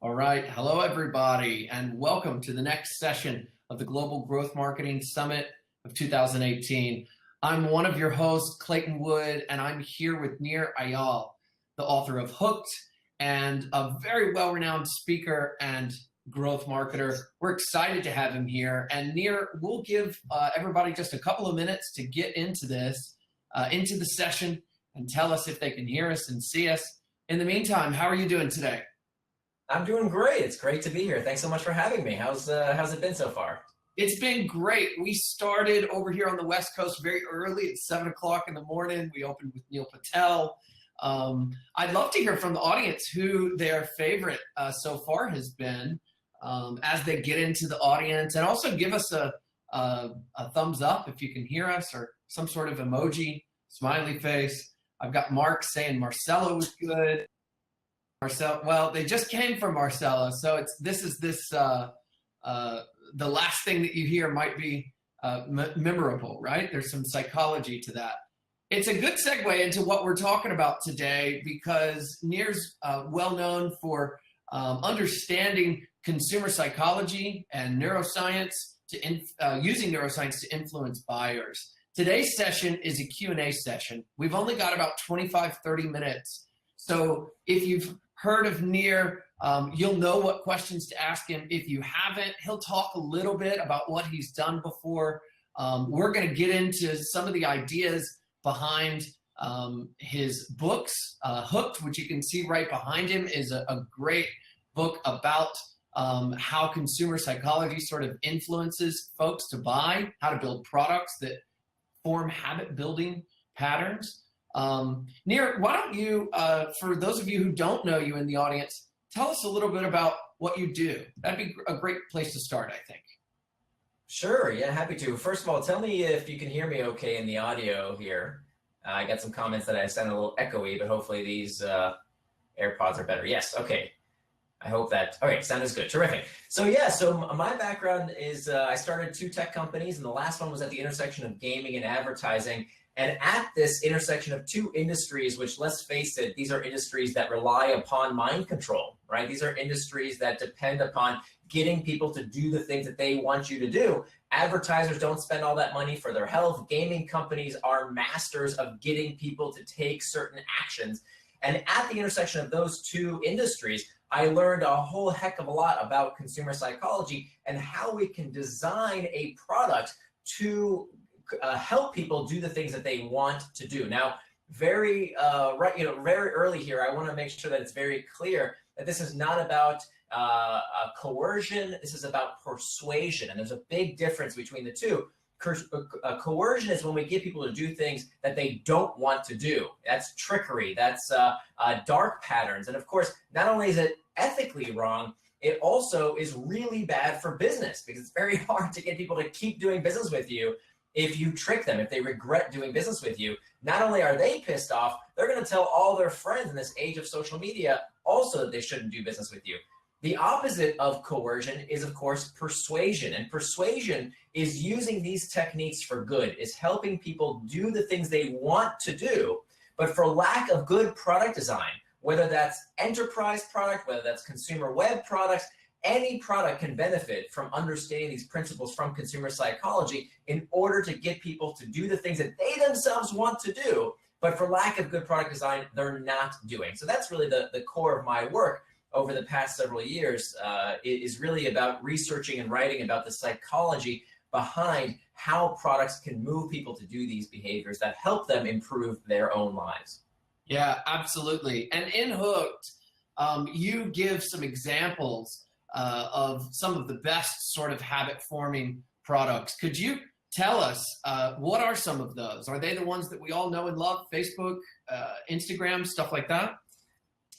All right. Hello, everybody, and welcome to the next session of the Global Growth Marketing Summit of 2018. I'm one of your hosts, Clayton Wood, and I'm here with Nir Ayal, the author of Hooked and a very well-renowned speaker and growth marketer. We're excited to have him here. And Nir, we'll give everybody just a couple of minutes to get into this, into the session, and tell us if they can hear us and see us. In the meantime, how are you doing today? I'm doing great. It's great to be here. Thanks so much for having me. How's it been so far? It's been great. We started over here on the West Coast very early at 7 o'clock in the morning. We opened with Neil Patel. I'd love to hear from the audience who their favorite so far has been as they get into the audience, and also give us a thumbs up if you can hear us, or some sort of emoji, smiley face. I've got Mark saying Marcelo was good. Well, they just came from Marcella, so the last thing that you hear might be memorable, right? There's some psychology to that. It's a good segue into what we're talking about today, because Nir's well known for understanding consumer psychology and neuroscience using neuroscience to influence buyers. Today's session is a Q&A session. We've only got about 25, 30 minutes. So if you've heard of Nir, you'll know what questions to ask him. If you haven't, he'll talk a little bit about what he's done before. We're going to get into some of the ideas behind his books. Hooked, which you can see right behind him, is a great book about how consumer psychology sort of influences folks to buy, how to build products that form habit-building patterns. Nir, why don't you, for those of you who don't know you in the audience, tell us a little bit about what you do. That'd be a great place to start, I think. Sure, yeah, happy to. First of all, tell me if you can hear me okay in the audio here. I got some comments that I sound a little echoey, but hopefully these AirPods are better. Yes, okay. I hope that, okay, sound is good, terrific. So yeah, my background is I started 2 tech companies, and the last one was at the intersection of gaming and advertising. And at this intersection of 2 industries, which, let's face it, these are industries that rely upon mind control, right? These are industries that depend upon getting people to do the things that they want you to do. Advertisers don't spend all that money for their health. Gaming companies are masters of getting people to take certain actions. And at the intersection of those 2 industries, I learned a whole heck of a lot about consumer psychology and how we can design a product to help people do the things that they want to do. Now, very early here, I want to make sure that it's very clear that this is not about coercion. This is about persuasion, and there's a big difference between the 2. Coercion is when we get people to do things that they don't want to do. That's trickery. That's dark patterns. And of course, not only is it ethically wrong, it also is really bad for business, because it's very hard to get people to keep doing business with you if you trick them, if they regret doing business with you. Not only are they pissed off, they're going to tell all their friends in this age of social media also that they shouldn't do business with you. The opposite of coercion is, of course, persuasion. And persuasion is using these techniques for good, is helping people do the things they want to do, but for lack of good product design, whether that's enterprise product, whether that's consumer web products, any product can benefit from understanding these principles from consumer psychology in order to get people to do the things that they themselves want to do, but for lack of good product design, they're not doing. So that's really the core of my work over the past several years. Is really about researching and writing about the psychology behind how products can move people to do these behaviors that help them improve their own lives. Yeah, absolutely. And in Hooked, you give some examples of some of the best sort of habit-forming products. Could you tell us what are some of those? Are they the ones that we all know and love? Facebook, Instagram, stuff like that?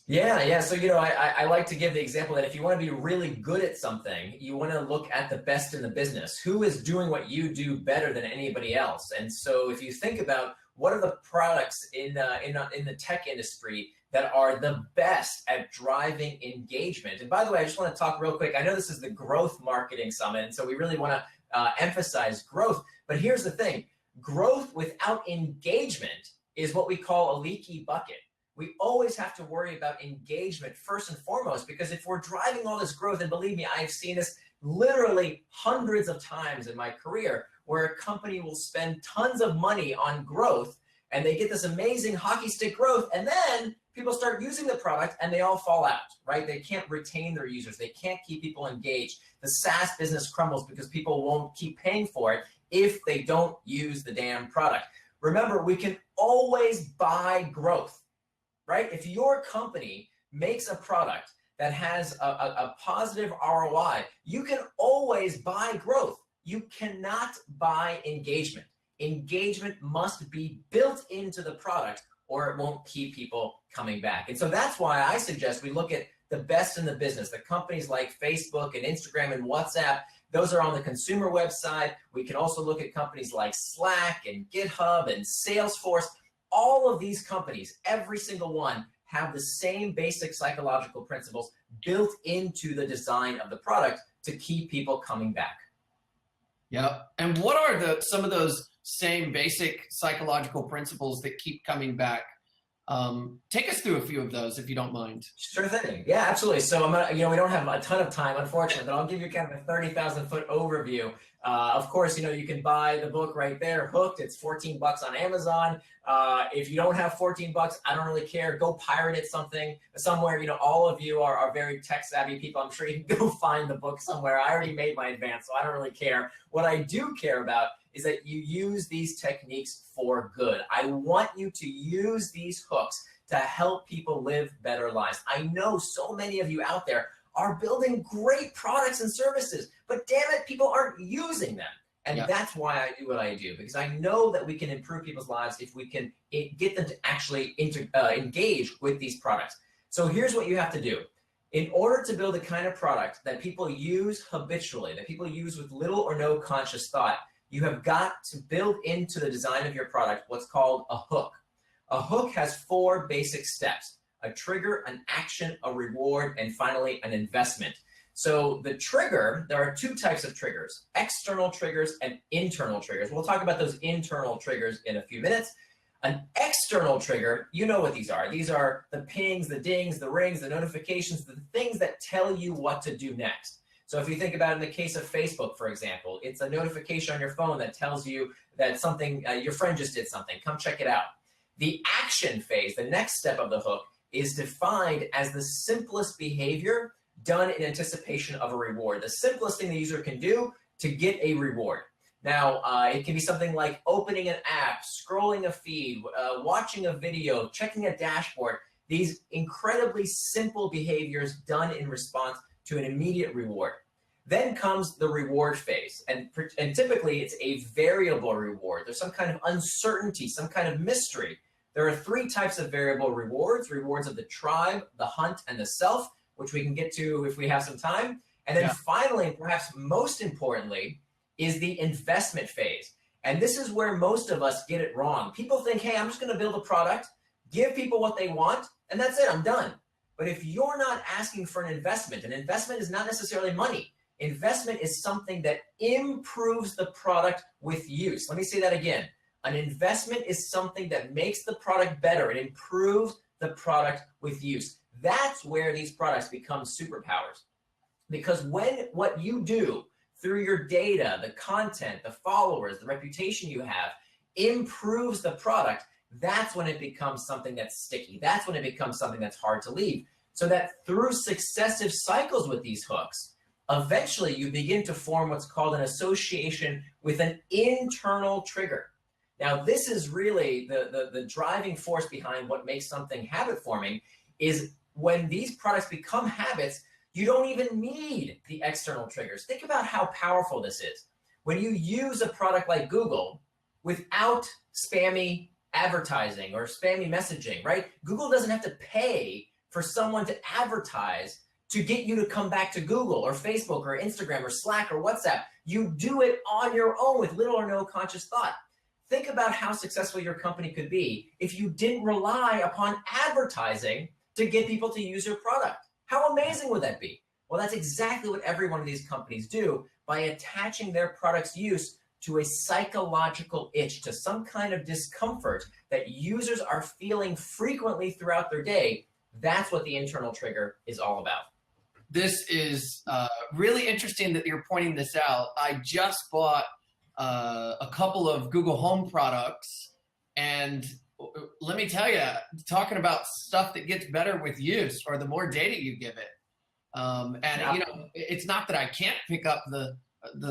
Yeah. So, I like to give the example that if you want to be really good at something, you want to look at the best in the business. Who is doing what you do better than anybody else? And so if you think about what are the products in the tech industry that are the best at driving engagement. And by the way, I just want to talk real quick. I know this is the Growth Marketing Summit, and so we really want to emphasize growth. But here's the thing. Growth without engagement is what we call a leaky bucket. we always have to worry about engagement first and foremost, because if we're driving all this growth, and believe me, I've seen this literally hundreds of times in my career, where a company will spend tons of money on growth and they get this amazing hockey stick growth, and then people start using the product and they all fall out, right? They can't retain their users. They can't keep people engaged. The SaaS business crumbles because people won't keep paying for it if they don't use the damn product. Remember, we can always buy growth, right? If your company makes a product that has a positive ROI, you can always buy growth. You cannot buy engagement. Engagement must be built into the product or it won't keep people coming back. And so that's why I suggest we look at the best in the business, the companies like Facebook and Instagram and WhatsApp. Those are on the consumer website. We can also look at companies like Slack and GitHub and Salesforce. All of these companies, every single one, have the same basic psychological principles built into the design of the product to keep people coming back. Yeah. And what are some of those same basic psychological principles that keep coming back? Take us through a few of those, if you don't mind. Sure thing. Yeah, absolutely. So I'm gonna, we don't have a ton of time, unfortunately, but I'll give you kind of a 30,000-foot overview. Of course, you can buy the book right there, Hooked. It's $14 on Amazon. If you don't have $14, I don't really care. Go pirate it somewhere. All of you are very tech savvy people. I'm sure you can go find the book somewhere. I already made my advance, so I don't really care. What I do care about is that you use these techniques for good. I want you to use these hooks to help people live better lives. I know so many of you out there are building great products and services, but damn it, people aren't using them. And that's why I do what I do, because I know that we can improve people's lives if we can get them to actually engage with these products. So here's what you have to do. In order to build the kind of product that people use habitually, that people use with little or no conscious thought, you have got to build into the design of your product what's called a hook. A hook has 4 basic steps: a trigger, an action, a reward, and finally an investment. So the trigger, there are 2 types of triggers: external triggers and internal triggers. We'll talk about those internal triggers in a few minutes. An external trigger, you know what these are. These are the pings, the dings, the rings, the notifications, the things that tell you what to do next. So if you think about it in the case of Facebook, for example, it's a notification on your phone that tells you that something, your friend just did something. Come check it out. The action phase, the next step of the hook, is defined as the simplest behavior done in anticipation of a reward. The simplest thing the user can do to get a reward. Now, it can be something like opening an app, scrolling a feed, watching a video, checking a dashboard. These incredibly simple behaviors done in response to an immediate reward. Then comes the reward phase, and typically it's a variable reward. There's some kind of uncertainty, some kind of mystery. There are 3 types of variable rewards: rewards of the tribe, the hunt, and the self, which we can get to if we have some time. And then finally, and perhaps most importantly, is the investment phase. And this is where most of us get it wrong. People think, hey, I'm just gonna build a product, give people what they want, and that's it, I'm done. But if you're not asking for an investment is not necessarily money. Investment is something that improves the product with use. Let me say that again. An investment is something that makes the product better. It improves the product with use. That's where these products become superpowers. Because when what you do through your data, the content, the followers, the reputation you have, improves the product, that's when it becomes something that's sticky. That's when it becomes something that's hard to leave. So that through successive cycles with these hooks, eventually you begin to form what's called an association with an internal trigger. Now, this is really the driving force behind what makes something habit forming. Is when these products become habits, you don't even need the external triggers. Think about how powerful this is. When you use a product like Google without spammy advertising or spammy messaging, right? Google doesn't have to pay for someone to advertise to get you to come back to Google or Facebook or Instagram or Slack or WhatsApp. You do it on your own with little or no conscious thought. Think about how successful your company could be if you didn't rely upon advertising to get people to use your product. How amazing would that be? Well, that's exactly what every one of these companies do by attaching their product's use to a psychological itch, to some kind of discomfort that users are feeling frequently throughout their day. That's what the internal trigger is all about. This is really interesting that you're pointing this out. I just bought a couple of Google Home products, and let me tell you, talking about stuff that gets better with use or the more data you give it. You know, it's not that I can't pick up the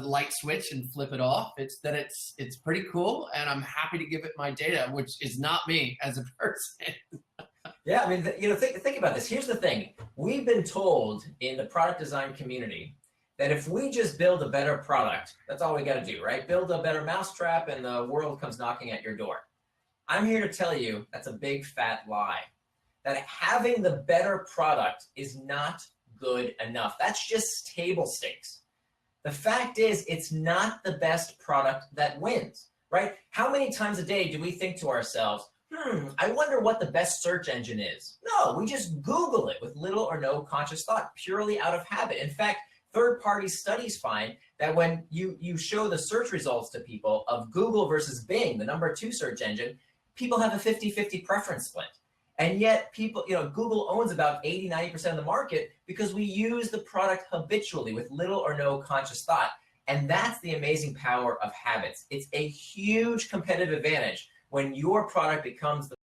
light switch and flip it off. It's that it's pretty cool, and I'm happy to give it my data, which is not me as a person. Yeah, I mean, you know, think about this. Here's the thing. We've been told in the product design community that if we just build a better product, that's all we got to do, right? Build a better mousetrap and the world comes knocking at your door. I'm here to tell you that's a big fat lie. That having the better product is not good enough. That's just table stakes. The fact is, it's not the best product that wins, right? How many times a day do we think to ourselves, I wonder what the best search engine is? No, we just Google it with little or no conscious thought, purely out of habit. In fact, third-party studies find that when you show the search results to people of Google versus Bing, the #2 search engine, people have a 50-50 preference split. And yet people, you know, Google owns about 80-90% of the market because we use the product habitually with little or no conscious thought. And that's the amazing power of habits. It's a huge competitive advantage when your product becomes the